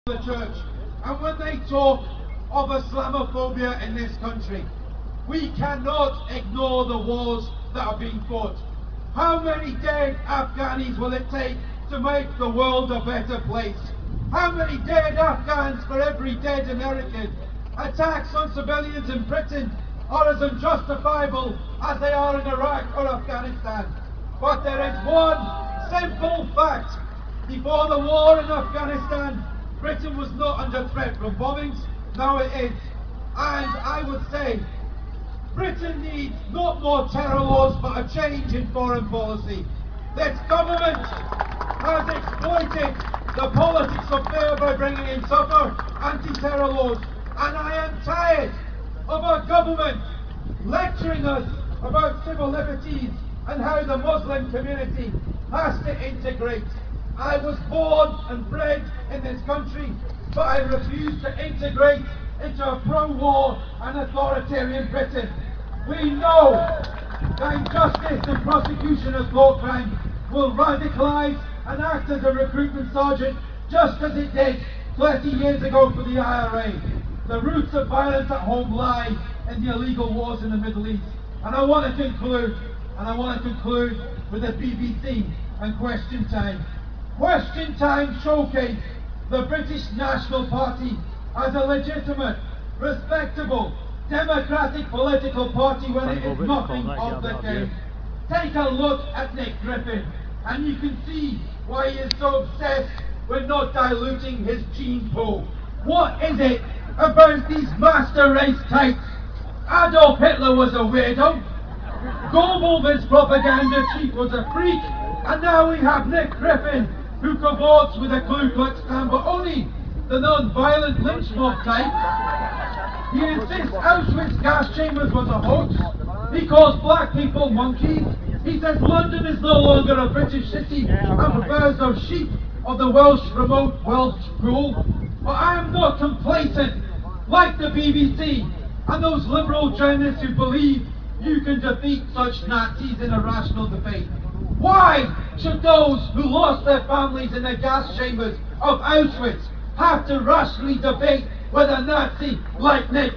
the church, and when they talk of Islamophobia in this country, we cannot ignore the wars that are being fought. How many dead Afghanis will it take to make the world a better place? How many dead Afghans for every dead American? Attacks on civilians in Britain are as unjustifiable as they are in Iraq or Afghanistan. But there is one simple fact. Before the war in Afghanistan, Britain was not under threat from bombings. Now it is. And I would say Britain needs not more terror laws but a change in foreign policy. This government has exploited the politics of fear by bringing in tougher anti-terror laws. And I am tired of our government lecturing us about civil liberties and how the Muslim community has to integrate. I was born and bred in this country, but I refuse to integrate into a pro-war and authoritarian Britain. We know that injustice and prosecution of law crime will radicalise and act as a recruitment sergeant, just as it did 20 years ago for the IRA. The roots of violence at home lie in the illegal wars in the Middle East. And I want to conclude with the BBC and Question Time. Question Time showcased the British National Party as a legitimate, respectable, democratic political party when it is nothing of the kind. Take a look at Nick Griffin and you can see why he is so obsessed with not diluting his gene pool. What is it about these master race types? Adolf Hitler was a weirdo, Goebbels' propaganda chief was a freak, and now we have Nick Griffin, who cavorts with a Ku Klux Klan, but only the non-violent lynch mob type. He insists Auschwitz gas chambers was a hoax. He calls black people monkeys. He says London is no longer a British city and prefers those sheep of the remote Welsh rule. But I am not complacent, like the BBC and those liberal journalists who believe you can defeat such Nazis in a rational debate. Why should those who lost their families in the gas chambers of Auschwitz have to rationally debate with a Nazi like Nick